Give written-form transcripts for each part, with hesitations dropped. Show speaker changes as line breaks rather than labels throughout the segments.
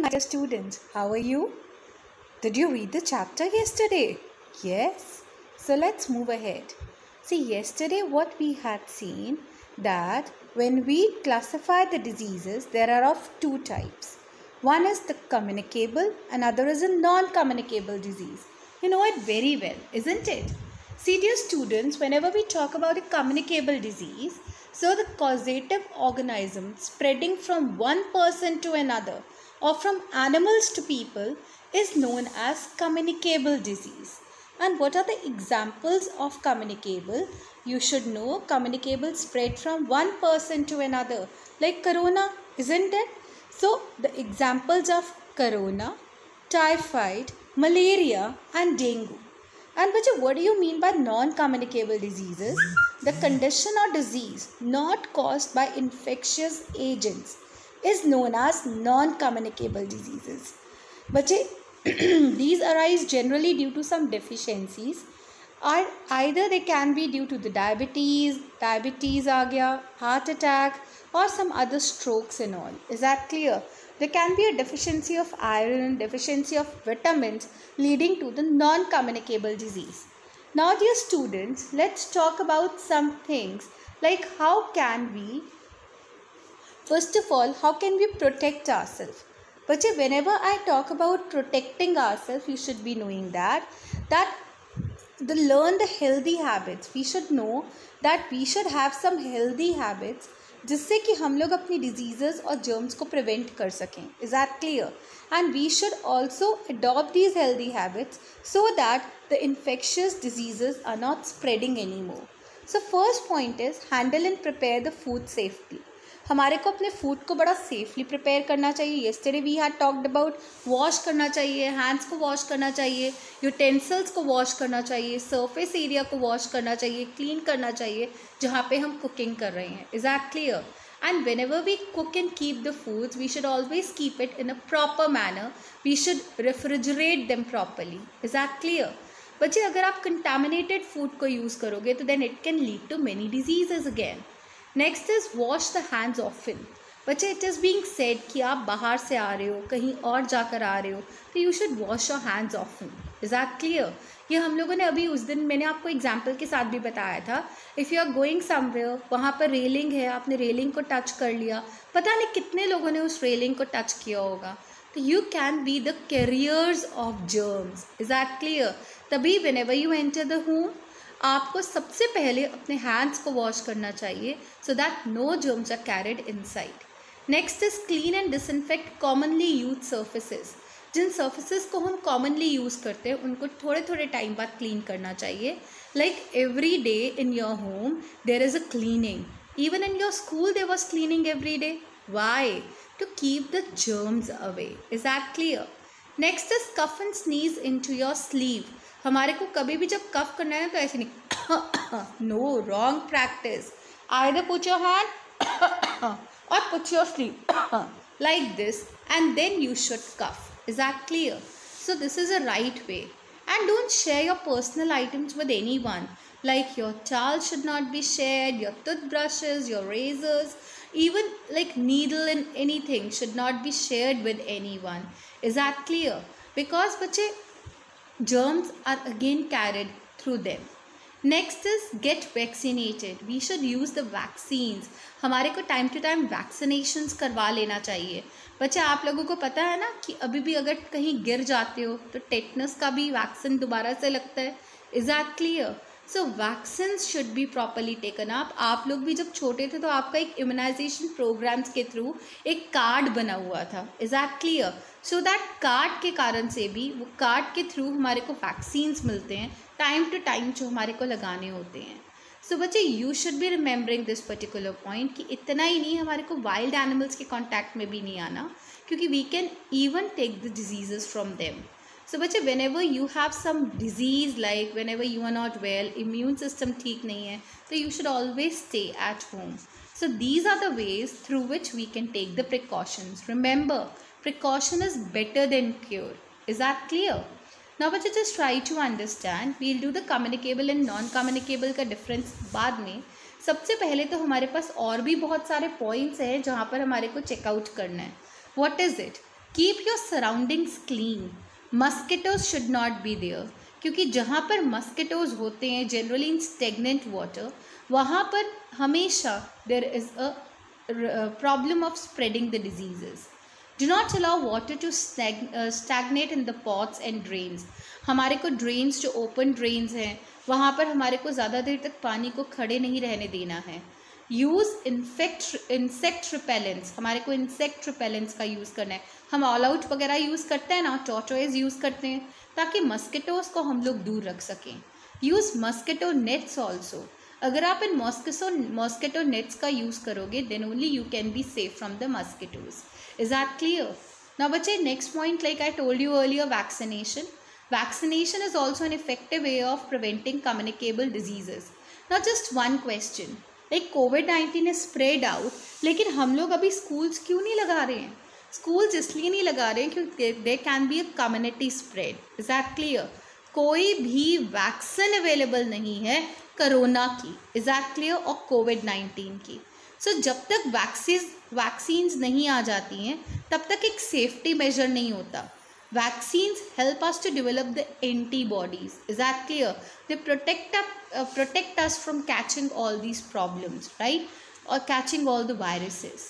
morning, my dear students. How are you? Did you read the chapter yesterday? Yes. So let's move ahead. See, yesterday what we had seen that when we classify the diseases, there are of two types. One is the communicable, another is a non-communicable disease. You know it very well, isn't it? See, dear students, whenever we talk about a communicable disease, so the causative organism spreading from one person to another or from animals to people is known as communicable disease. And what are the examples of communicable? You should know communicable spread from one person to another, like corona, isn't it? So the examples of corona, typhoid, malaria and dengue. And what do you mean by non-communicable diseases? The condition or disease not caused by infectious agents is known as non-communicable diseases. These arise generally due to some deficiencies, or either they can be due to the diabetes aa gaya, heart attack or some other strokes and all. Is that clear? There can be a deficiency of iron, deficiency of vitamins leading to the non-communicable disease. Now dear students, let's talk about some things like how can we protect ourselves? But whenever I talk about protecting ourselves, you should be knowing that learn the healthy habits. We should know that we should have some healthy habits जिससे कि हम लोग अपनी diseases और germs को prevent कर सकें. Is that clear? And we should also adopt these healthy habits so that the infectious diseases are not spreading anymore. So first point is handle and prepare the food safely. हमारे को अपने food को बड़ा safely prepare करना चाहिए. Yesterday we had talked about wash करना चाहिए, hands को वॉश करना चाहिए, यूटेंसिल्स को वॉश करना चाहिए, सरफेस एरिया को वॉश करना चाहिए, क्लीन करना चाहिए जहाँ पे हम कुकिंग कर रहे हैं. Is that clear? And whenever we cook and keep the foods we should always keep it in a proper manner. We should refrigerate them properly. Is that clear? बच्चे अगर आप कंटामिनेटेड फूड को use करोगे तो then it can lead to many diseases again. Next is wash the hands often. बच्चे it is being said कि आप बाहर से आ रहे हो, कहीं और जाकर आ रहे हो, तो you should wash your hands often. Is that clear? ये हम लोगों ने अभी उस दिन मैंने आपको एग्जाम्पल के साथ भी बताया था. If you are going somewhere, वहाँ पर रेलिंग है, आपने रेलिंग को टच कर लिया, पता नहीं कितने लोगों ने उस रेलिंग को टच किया होगा, तो you can be the carriers of germs. Is that clear? तभी whenever you enter the home आपको सबसे पहले अपने हैंड्स को वॉश करना चाहिए so that no germs are carried inside. Next is clean and disinfect commonly use surfaces. जिन surfaces को हम कॉमनली यूज़ करते हैं उनको थोड़े थोड़े टाइम बाद क्लीन करना चाहिए. Like every day in your home there is a cleaning. Even in your school there was cleaning every day. Why? To keep the germs away. Is that clear? Next is cough and sneeze into your sleeve. हमारे को कभी भी जब कफ करना है तो ऐसे नहीं. No, wrong practice. Either put your hand और put your sleeve like this and then you should cough. Is that clear? So this is a right way. And don't share your personal items with anyone. Like your towel should not be shared, your toothbrushes, your razors, even like needle and anything should not be shared with anyone. Is that clear? Because बच्चे germs are again carried through them. Next is get vaccinated. We should use the vaccines. हमारे को time to time vaccinations करवा लेना चाहिए. बच्चे आप लोगों को पता है ना कि अभी भी अगर कहीं गिर जाते हो तो टेटनस का भी वैक्सीन दोबारा से लगता है. Is that clear? So vaccines should be properly taken up. आप लोग भी जब छोटे थे तो आपका एक इम्यूनाइजेशन प्रोग्राम्स के थ्रू एक कार्ड बना हुआ था. Is that clear? So that card के कारण से भी वो कार्ड के थ्रू हमारे को वैक्सीन्स मिलते हैं टाइम टू टाइम जो हमारे को लगाने होते हैं. सो बच्चे you should be remembering this particular point कि इतना ही नहीं हमारे को वाइल्ड एनिमल्स के कॉन्टैक्ट में भी नहीं आना क्योंकि we can even take the diseases from them. So बच्चे whenever you have some disease like whenever you are not well, immune system ठीक नहीं है, तो you should always stay at home. So these are the ways through which we can take the precautions. Remember, precaution is better than cure. Is that clear? Now बच्चे just try to understand. We'll do the communicable and non-communicable का difference बाद में. सबसे पहले तो हमारे पास और भी बहुत सारे पॉइंट्स हैं जहाँ पर हमारे को चेकआउट करना है. What is it? Keep your surroundings clean, mosquitoes should not be there, क्योंकि जहाँ पर मस्किटोज होते हैं जनरली इन स्टेगनेंट वाटर, वहाँ पर हमेशा there is a problem of spreading the diseases. Do not allow water to stagnate in the pots and drains. हमारे को ड्रेन्स जो ओपन ड्रेन्स हैं वहाँ पर हमारे को ज़्यादा देर तक पानी को खड़े नहीं रहने देना है. यूज़ इंसेक्ट रिपेलेंट्स, हमारे को इंसेक्ट रिपेलेंट्स का यूज़ करना है. हम ऑल आउट वगैरह यूज़ करते हैं ना, टॉर्टोइज यूज़ करते हैं ताकि मस्किटोज को हम लोग दूर रख सकें. Use mosquito nets also. अगर आप इन मॉस्किटो नेट्स का यूज़ करोगे then only you can be safe from the mosquitoes. Is that clear? Now बच्चे, next point, like I told you earlier, vaccination. Vaccination is also an effective way of preventing communicable diseases. Now just one question, like COVID-19 is spread out, लेकिन हम लोग अभी schools क्यों नहीं लगा रहे हैं? Schools इसलिए नहीं लगा रहे हैं क्योंकि there can be a community spread. Is that clear? कोई भी वैक्सीन अवेलेबल नहीं है कोरोना की. Is that clear? और COVID-19 की. सो जब तक वैक्सीन्स नहीं आ जाती हैं तब तक एक सेफ्टी मेजर नहीं होता. Vaccines help us to develop the antibodies. Is that clear? They protect us from catching all these problems, right, और catching all the viruses.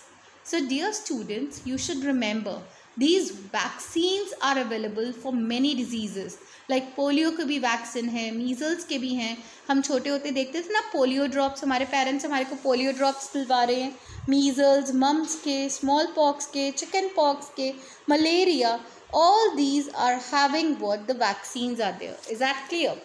So dear students, you should remember these vaccines are available for many diseases. Like polio के भी vaccine है, measles के भी हैं. हम छोटे होते देखते थे ना पोलियो ड्रॉप्स, हमारे पेरेंट्स हमारे को पोलियो ड्रॉप्स दिलवा रहे हैं. मीजल्स, मम्स के, स्मॉल पॉक्स के, चिकन पॉक्स के, malaria, all these are having what the vaccines are there. Is that clear?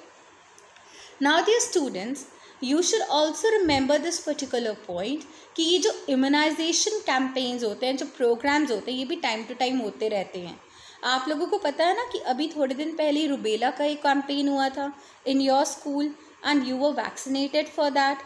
Now dear students, you should also remember this particular point कि ये जो immunisation campaigns होते हैं, जो programmes होते हैं, ये भी टाइम टू टाइम होते रहते हैं. आप लोगों को पता है ना कि अभी थोड़े दिन पहले रुबेला का एक कैंपेन हुआ था इन your school and you were vaccinated for that.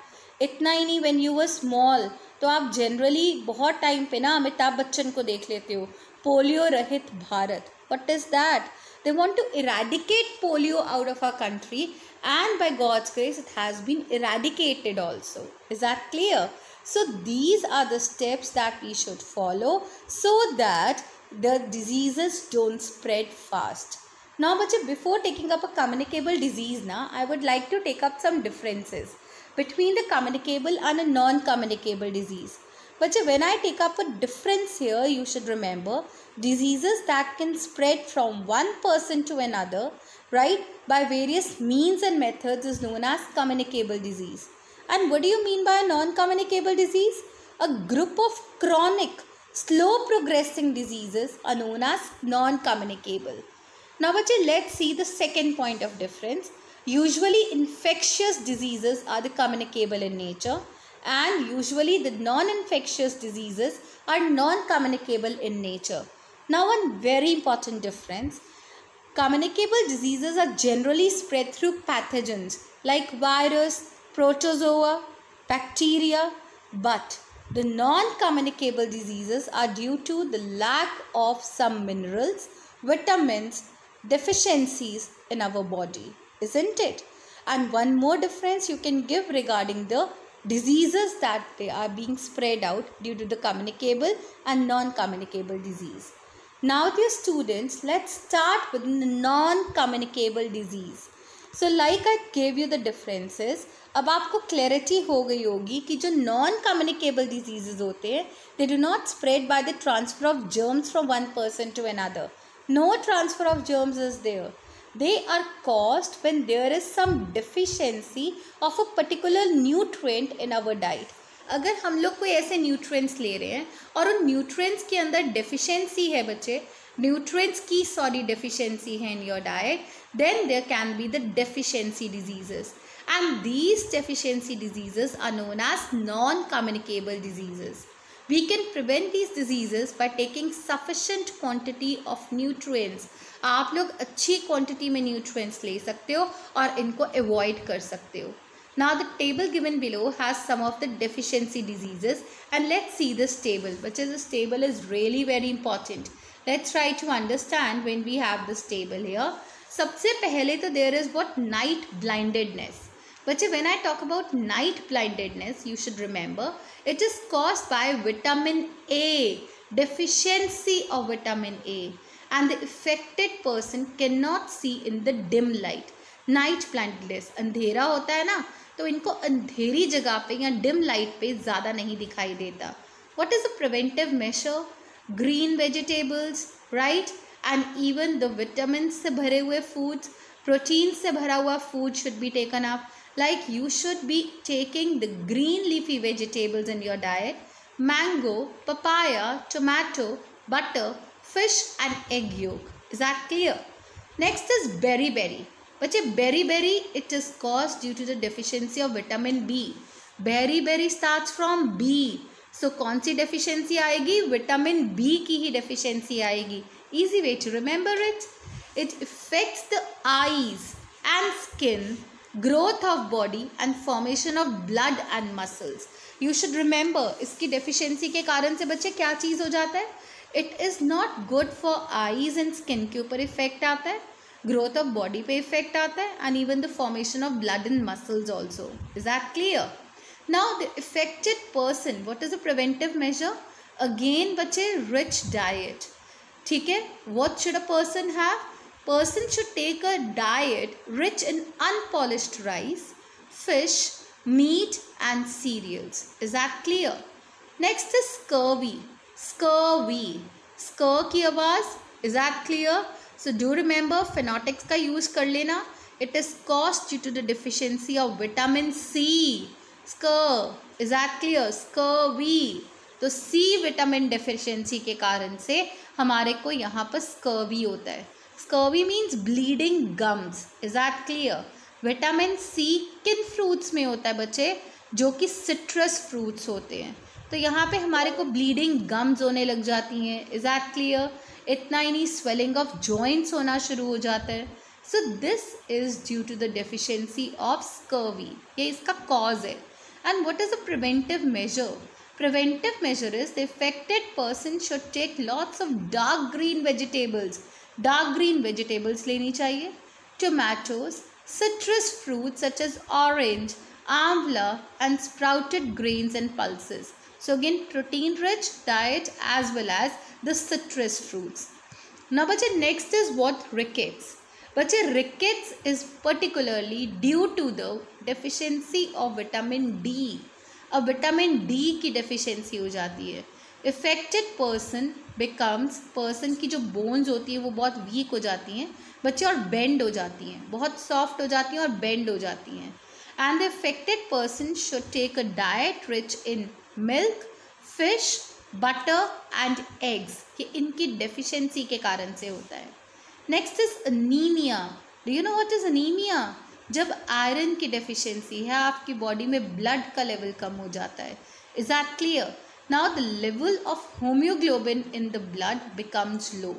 इतना ही नहीं, व्हेन यू वर स्मॉल तो आप जनरली बहुत टाइम पे ना अमिताभ बच्चन को देख लेते हो, पोलियो रहित Bharat. What is that? They want to eradicate polio out of our country, and by God's grace it has been eradicated also. Is that clear? So these are the steps that we should follow so that the diseases don't spread fast. Now bache, before taking up a communicable disease now, I would like to take up some differences between the communicable and a non-communicable disease. But when I take up a difference here, you should remember diseases that can spread from one person to another, right, by various means and methods is known as communicable disease. And what do you mean by a non-communicable disease? A group of chronic, slow progressing diseases are known as non-communicable. Now, let's see the second point of difference. Usually infectious diseases are the communicable in nature, and usually the non-infectious diseases are non-communicable in nature. Now one very important difference, communicable diseases are generally spread through pathogens like virus, protozoa, bacteria, but the non-communicable diseases are due to the lack of some minerals, vitamins, deficiencies in our body, isn't it? And one more difference you can give regarding the diseases that they are being spread out due to the communicable and non-communicable disease. Now dear students, let's start with the non-communicable disease. So like I gave you the differences, अब आपको clarity हो गई होगी कि जो non-communicable diseases होते हैं, they do not spread by the transfer of germs from one person to another. No transfer of germs is there. They are caused when there is some deficiency of a particular nutrient in our diet. अगर हम लोग कोई ऐसे nutrients ले रहे हैं और उन न्यूट्रिएंट्स के अंदर डेफिशिएंसी है बच्चे, न्यूट्रिएंट्स की डेफिशिएंसी है in your diet, then there can be the deficiency diseases, and these deficiency diseases are known as non-communicable diseases. We can prevent these diseases by taking sufficient quantity of nutrients. आप लोग अच्छी quantity में nutrients ले सकते हो और इनको avoid कर सकते हो. Now the table given below has some of the deficiency diseases, and let's see this table. But this table is really very important. Let's try to understand when we have this table here. सबसे पहले तो there is what night blindedness. But when I talk about night blindedness, you should remember it is caused by vitamin A deficiency of vitamin A, and the affected person cannot see in the dim light. Night blindness, अंधेरा होता है ना, तो इनको अंधेरी जगह पे या dim light पे ज़्यादा नहीं दिखाई देता. What is a preventive measure? Green vegetables, right? And even the vitamins से भरे हुए foods, protein से भरा हुआ food should be taken up. Like you should be taking the green leafy vegetables in your diet. Mango, papaya, tomato, butter, fish and egg yolk. Is that clear? Next is berry. बच्चे berry it is caused due to the deficiency of vitamin B. Berry starts from B. So कौन सी deficiency आएगी? Vitamin B की ही deficiency आएगी. Easy way to remember it. It affects the eyes and skin, growth of body and formation of blood and muscles. You should remember इसकी deficiency के कारण से बच्चे क्या चीज़ हो जाता है? It is not good for eyes and skin के ऊपर effect आता है, growth of body पे effect आता है, and even the formation of blood and muscles also. Is that clear? Now the affected person, what is the preventive measure? Again बच्चे rich diet. ठीक है? What should a person have? Person should take a diet rich in unpolished rice, fish, meat and cereals. Is that clear? Next is scurvy. Scur की आवाज़. Is that clear? So do remember phonetics का use कर लेना. It is caused due to the deficiency of vitamin C. Scur. Is that clear? Scurvy. तो C vitamin deficiency के कारण से हमारे को यहाँ पर स्कर्वी होता है. Scurvy means bleeding gums. Is that clear? Vitamin C किन फ्रूट्स में होता है बच्चे? जो कि सिट्रस फ्रूट्स होते हैं. तो यहाँ पे हमारे को ब्लीडिंग गम्स होने लग जाती हैं. Is that clear? इतना ही नहीं, स्वेलिंग ऑफ जॉइंट्स होना शुरू हो जाता है. So this is due to the deficiency of scurvy. ये इसका कॉज है. And what is a preventive measure? Preventive measure is the affected person should take lots of dark green vegetables. Dark green vegetables लेनी चाहिए. Tomatoes, citrus fruits such as orange, amla and sprouted grains and pulses. So again protein rich diet as well as the citrus fruits. Now बच्चे next is what? Rickets. बच्चे rickets is particularly due to the deficiency of vitamin D. अब vitamin D की deficiency हो जाती है. Affected person की जो bones होती है वो बहुत वीक हो जाती हैं बच्चे और बेंड हो जाती हैं, बहुत सॉफ्ट हो जाती हैं और बेंड हो जाती हैं. And the affected person should take a diet rich in milk, fish, butter and eggs. ये इनकी डेफिशिएंसी के कारण से होता है. Next is anaemia. Do you know what is anaemia? जब आयरन की डेफिशिएंसी है, आपकी बॉडी में ब्लड का लेवल कम हो जाता है. Is that clear? Now the level of haemoglobin in the blood becomes low.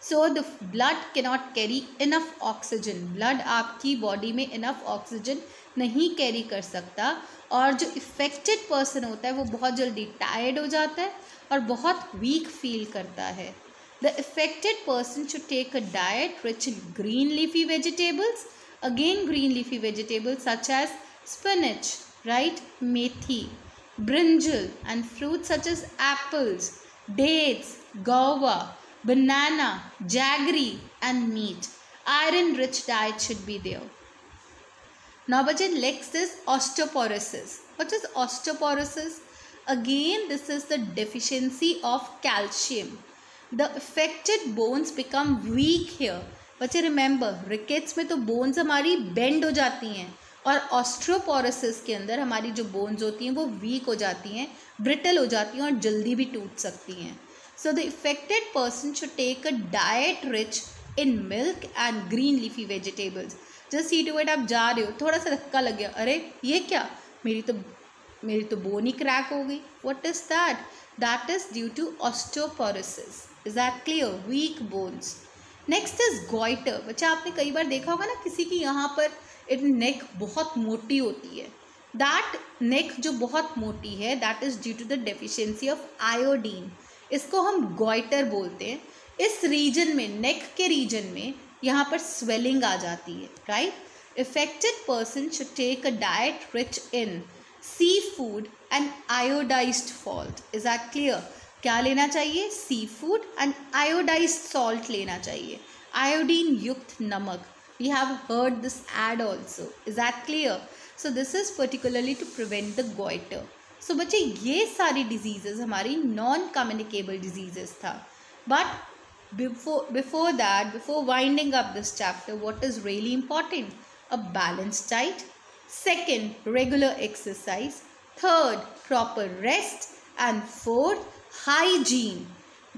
So the blood cannot carry enough oxygen. Blood आपकी बॉडी में इनफ ऑक्सीजन नहीं कैरी कर सकता और जो इफेक्टेड पर्सन होता है वो बहुत जल्दी टायर्ड हो जाता है और बहुत वीक फील करता है. The affected person should take a diet rich in green leafy vegetables. Again green leafy vegetables such as spinach, right, methi, brinjal and fruits such as apples, dates, guava, banana, jaggery and meat. Iron rich diet should be there. Now bachche next is osteoporosis. What is osteoporosis? Again this is the deficiency of calcium. The affected bones become weak here. बच्चे remember rickets में तो bones हमारी bend हो जाती हैं और osteoporosis के अंदर हमारी जो बोन्स होती हैं वो वीक हो जाती हैं, ब्रिटल हो जाती हैं और जल्दी भी टूट सकती हैं. So the affected person should take a diet rich in milk and green leafy vegetables. Just see to it, आप जा रहे हो, थोड़ा सा धक्का लग गया, अरे ये क्या, मेरी तो बोन ही क्रैक हो गई. What is that? That is due to osteoporosis. Is that clear? Weak bones. Next is goitre. बच्चा आपने कई बार देखा होगा ना किसी की यहाँ पर नेक बहुत मोटी होती है. दैट नेक जो बहुत मोटी है that is due to the deficiency of iodine. इसको हम गॉइटर बोलते हैं. इस रीजन में, नेक के रीजन में यहाँ पर स्वेलिंग आ जाती है, right. Affected person should take a diet rich in seafood and iodised salt. Is that clear? क्या लेना चाहिए? Seafood and iodised salt लेना चाहिए, आयोडीन युक्त नमक. We have heard this ad also. Is that clear? So this is particularly to prevent the goiter. So बच्चे ये सारी diseases हमारी non-communicable diseases था. But before that, before winding up this chapter, what is really important? A balanced diet. Second, regular exercise. Third, proper rest. And fourth, hygiene,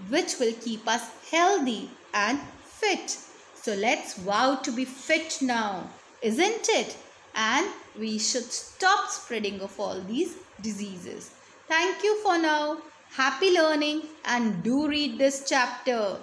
which will keep us healthy and fit. So let's vow to be fit now, isn't it? And we should stop spreading of all these diseases. Thank you for now. Happy learning and do read this chapter.